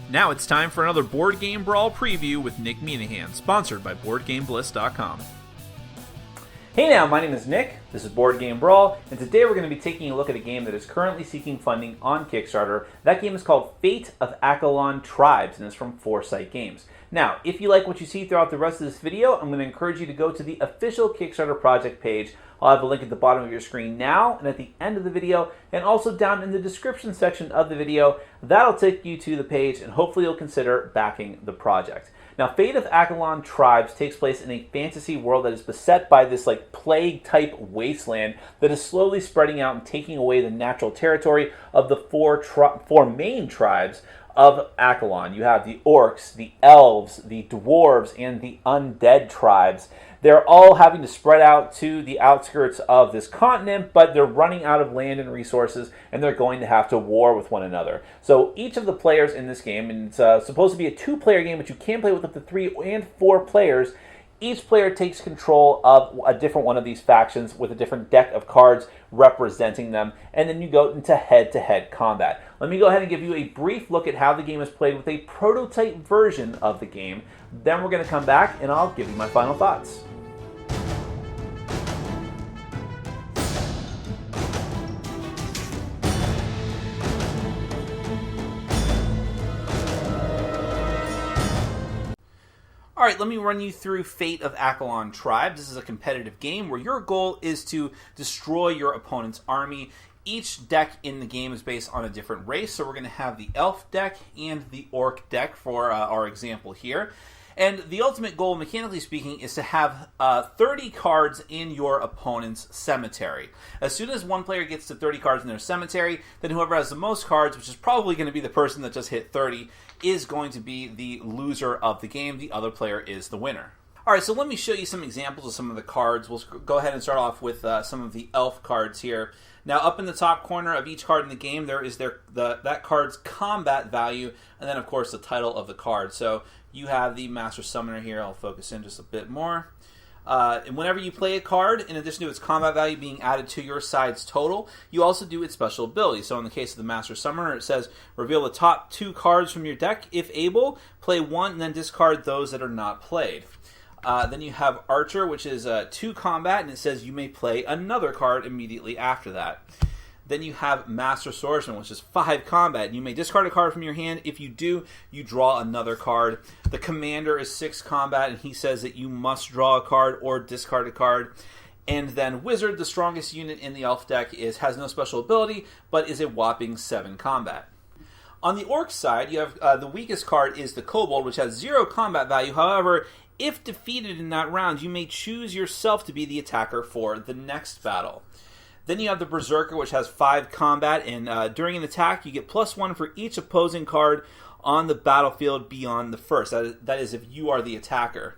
Now it's time for another Board Game Brawl preview with Nick Minahan, sponsored by BoardGameBliss.com. Hey now, my name is Nick, this is Board Game Brawl, and today we're going to be taking a look at a game that is currently seeking funding on Kickstarter. That game is called Fate of Akalon Tribes, and it's from Foresight Games. Now, if you like what you see throughout the rest of this video, I'm going to encourage you to go to the official Kickstarter project page. I'll have a link at the bottom of your screen now and at the end of the video, and also down in the description section of the video. That'll take you to the page, and hopefully you'll consider backing the project. Now, Fate of Akalon Tribes takes place in a fantasy world that is beset by this plague-type wasteland that is slowly spreading out and taking away the natural territory of the four main tribes of Akalon. You have the Orcs, the Elves, the Dwarves, and the Undead tribes. They're all having to spread out to the outskirts of this continent, but they're running out of land and resources, and they're going to have to war with one another. So each of the players in this game, and it's supposed to be a two-player game, but you can play with up to 3 and 4 players. Each player takes control of a different one of these factions with a different deck of cards representing them, and then you go into head-to-head combat. Let me go ahead and give you a brief look at how the game is played with a prototype version of the game. Then we're going to come back, and I'll give you my final thoughts. Alright, let me run you through Fate of Akalon Tribes. This is a competitive game where your goal is to destroy your opponent's army. Each deck in the game is based on a different race, so we're going to have the Elf deck and the Orc deck for our example here. And the ultimate goal, mechanically speaking, is to have 30 cards in your opponent's cemetery. As soon as one player gets to 30 cards in their cemetery, then whoever has the most cards, which is probably going to be the person that just hit 30, is going to be the loser of the game. The other player is the winner. Alright, so let me show you some examples of some of the cards. We'll go ahead and start off with some of the Elf cards here. Now, up in the top corner of each card in the game, there is that card's combat value, and then, of course, the title of the card. So you have the Master Summoner here. I'll focus in just a bit more. And whenever you play a card, in addition to its combat value being added to your side's total, you also do its special ability. So in the case of the Master Summoner, it says, reveal the top 2 cards from your deck. If able, play 1 and then discard those that are not played. Then you have Archer, which is 2 combat, and it says you may play another card immediately after that. Then you have Master Swordsman, which is 5 combat. You may discard a card from your hand. If you do, you draw another card. The Commander is 6 combat, and he says that you must draw a card or discard a card. And then Wizard, the strongest unit in the Elf deck, has no special ability, but is a whopping 7 combat. On the Orc side, you have the weakest card is the Kobold, which has 0 combat value. However, if defeated in that round, you may choose yourself to be the attacker for the next battle. Then you have the Berserker, which has 5 combat, and during an attack, you get +1 for each opposing card on the battlefield beyond the first. That is if you are the attacker.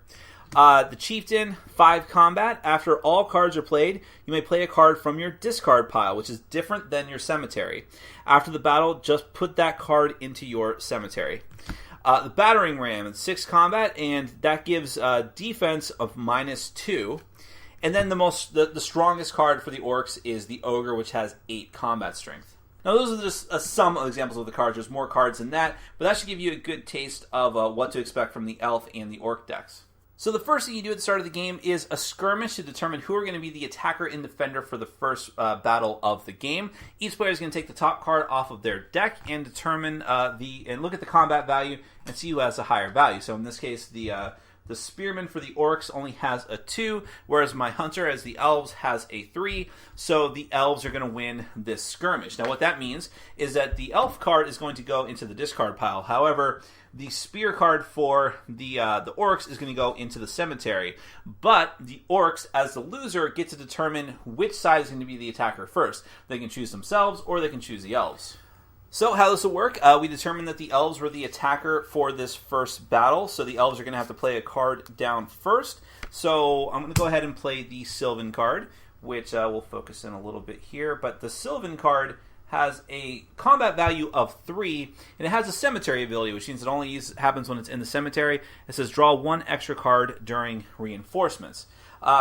The Chieftain, 5 combat. After all cards are played, you may play a card from your discard pile, which is different than your cemetery. After the battle, just put that card into your cemetery. The Battering Ram, it's 6 combat, and that gives defense of -2. And then the strongest card for the Orcs is the Ogre, which has 8 combat strength. Now, those are just some examples of the cards. There's more cards than that, but that should give you a good taste of what to expect from the Elf and the Orc decks. So the first thing you do at the start of the game is a skirmish to determine who are going to be the attacker and defender for the first battle of the game. Each player is going to take the top card off of their deck and determine and look at the combat value and see who has a higher value. So in this case, the Spearman for the Orcs only has a 2, whereas my Hunter, as the Elves, has a 3. So the Elves are going to win this skirmish. Now what that means is that the Elf card is going to go into the discard pile. However, the Spear card for the Orcs is going to go into the cemetery. But the Orcs, as the loser, get to determine which side is going to be the attacker first. They can choose themselves, or they can choose the Elves. So how this will work, we determined that the Elves were the attacker for this first battle, so the Elves are going to have to play a card down first. So I'm going to go ahead and play the Sylvan card, which we'll focus in a little bit here. But the Sylvan card has a combat value of 3, and it has a cemetery ability, which means it only happens when it's in the cemetery. It says draw 1 extra card during reinforcements.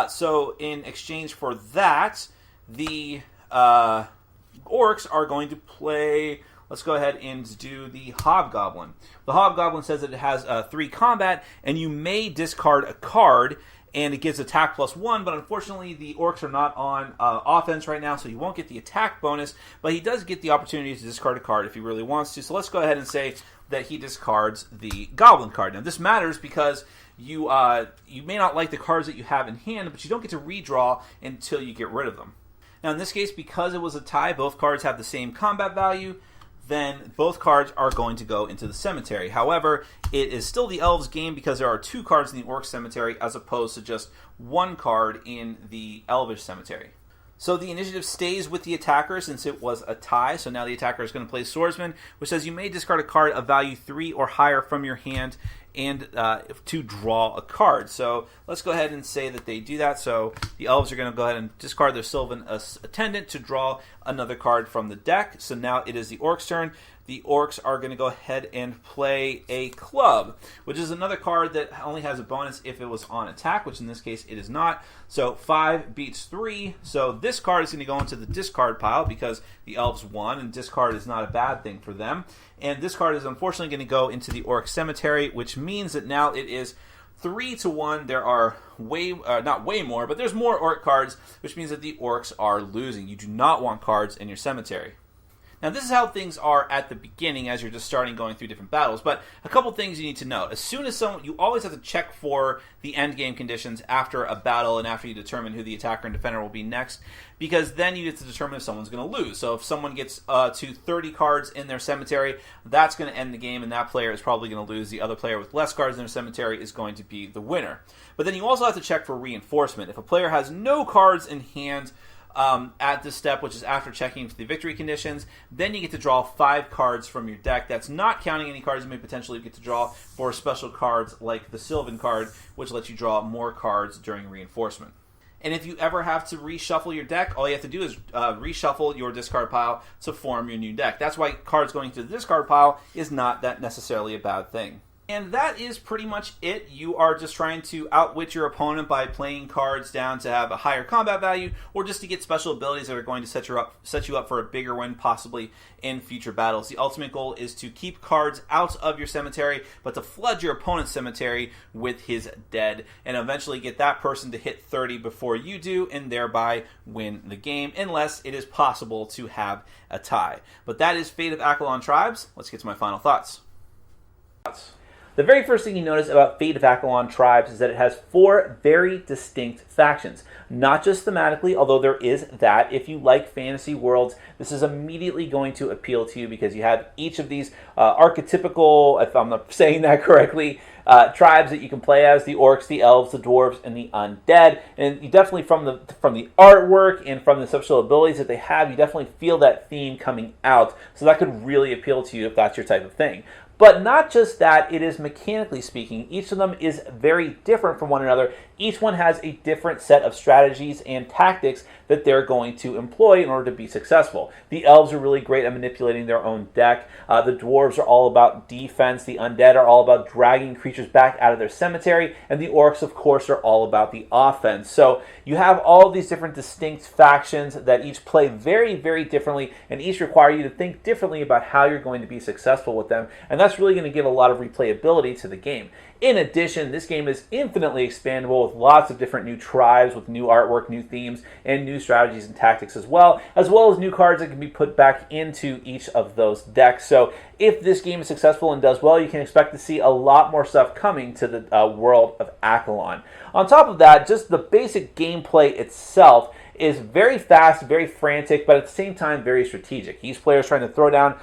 So in exchange for that, the Orcs are going to play Let's go ahead and do the Hobgoblin. The Hobgoblin says that it has 3 combat, and you may discard a card, and it gives attack +1, but unfortunately the Orcs are not on offense right now, so you won't get the attack bonus, but he does get the opportunity to discard a card if he really wants to. So let's go ahead and say that he discards the Goblin card. Now this matters because you may not like the cards that you have in hand, but you don't get to redraw until you get rid of them. Now in this case, because it was a tie, both cards have the same combat value, then both cards are going to go into the cemetery. However, it is still the Elves' game because there are 2 cards in the Orc cemetery as opposed to just 1 card in the Elvish cemetery. So the initiative stays with the attacker since it was a tie. So now the attacker is going to play Swordsman, which says you may discard a card of value 3 or higher from your hand and to draw a card. So let's go ahead and say that they do that. So the Elves are going to go ahead and discard their Sylvan Attendant to draw another card from the deck. So now it is the Orcs' turn. The Orcs are going to go ahead and play a Club, which is another card that only has a bonus if it was on attack, which in this case it is not. So 5 beats 3. So this card is going to go into the discard pile because the Elves won, and discard is not a bad thing for them. And this card is unfortunately going to go into the Orc cemetery, which means that now it is 3-1. There are not way more, but there's more Orc cards, which means that the Orcs are losing. You do not want cards in your cemetery. Now, this is how things are at the beginning as you're just starting going through different battles, but a couple things you need to know. As soon as you always have to check for the endgame conditions after a battle and after you determine who the attacker and defender will be next, because then you get to determine if someone's going to lose. So if someone gets to 30 cards in their cemetery, that's going to end the game, and that player is probably going to lose. The other player with less cards in their cemetery is going to be the winner. But then you also have to check for reinforcement. If a player has no cards in hand at this step, which is after checking for the victory conditions, then you get to draw 5 cards from your deck. That's not counting any cards you may potentially get to draw for special cards like the Sylvan card, which lets you draw more cards during reinforcement. And if you ever have to reshuffle your deck, all you have to do is reshuffle your discard pile to form your new deck. That's why cards going to the discard pile is not that necessarily a bad thing. And that is pretty much it. You are just trying to outwit your opponent by playing cards down to have a higher combat value, or just to get special abilities that are going to set you up for a bigger win, possibly in future battles. The ultimate goal is to keep cards out of your cemetery, but to flood your opponent's cemetery with his dead, and eventually get that person to hit 30 before you do, and thereby win the game, unless it is possible to have a tie. But that is Fate of Akalon Tribes. Let's get to my final thoughts. The very first thing you notice about Fate of Akalon Tribes is that it has 4 very distinct factions. Not just thematically, although there is that. If you like fantasy worlds, this is immediately going to appeal to you because you have each of these archetypical, if I'm not saying that correctly, tribes that you can play as: the Orcs, the Elves, the Dwarves, and the Undead. And you definitely, from the artwork and from the special abilities that they have, you definitely feel that theme coming out. So that could really appeal to you if that's your type of thing. But not just that, it is mechanically speaking. Each of them is very different from one another. Each one has a different set of strategies and tactics that they're going to employ in order to be successful. The Elves are really great at manipulating their own deck. The Dwarves are all about defense. The Undead are all about dragging creatures back out of their cemetery. And the Orcs, of course, are all about the offense. So you have all these different distinct factions that each play very, very differently, and each require you to think differently about how you're going to be successful with them. And that's really going to give a lot of replayability to the game. In addition, this game is infinitely expandable with lots of different new tribes, with new artwork, new themes, and new strategies and tactics as well as new cards that can be put back into each of those decks. So if this game is successful and does well, you can expect to see a lot more stuff coming to the world of Akalon. On top of that, just the basic gameplay itself is very fast, very frantic, but at the same time very strategic. Each player is trying to throw down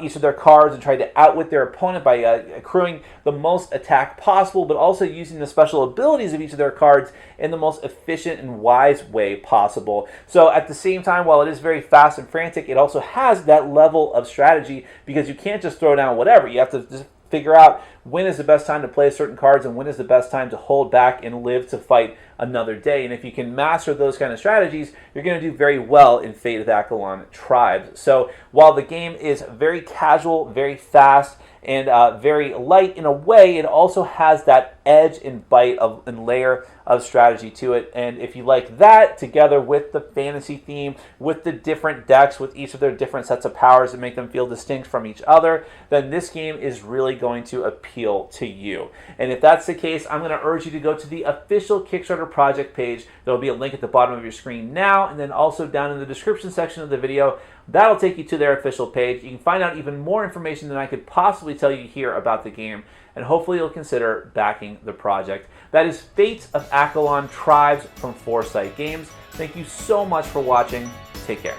each of their cards and try to outwit their opponent by accruing the most attack possible, but also using the special abilities of each of their cards in the most efficient and wise way possible. So at the same time, while it is very fast and frantic, it also has that level of strategy, because you can't just throw down whatever. You have to just figure out when is the best time to play certain cards and when is the best time to hold back and live to fight another day. And if you can master those kind of strategies, you're going to do very well in Fate of Akalon Tribes. So while the game is very casual, very fast, and very light in a way. It also has that edge and bite and layer of strategy to it. And if you like that, together with the fantasy theme, with the different decks, with each of their different sets of powers that make them feel distinct from each other, then this game is really going to appeal to you. And if that's the case, I'm going to urge you to go to the official Kickstarter project page. There will be a link at the bottom of your screen now, and then also down in the description section of the video. That'll take you to their official page. You can find out even more information than I could possibly tell you here about the game, and hopefully you'll consider backing the project. That is Fate of Akalon Tribes from Foresight Games. Thank you so much for watching. Take care.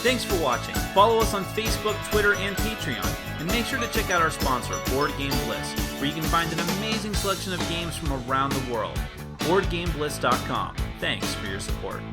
Thanks for watching. Follow us on Facebook, Twitter, and Patreon. And make sure to check out our sponsor, Board Game Bliss, where you can find an amazing selection of games from around the world. BoardGameBliss.com. Thanks for your support.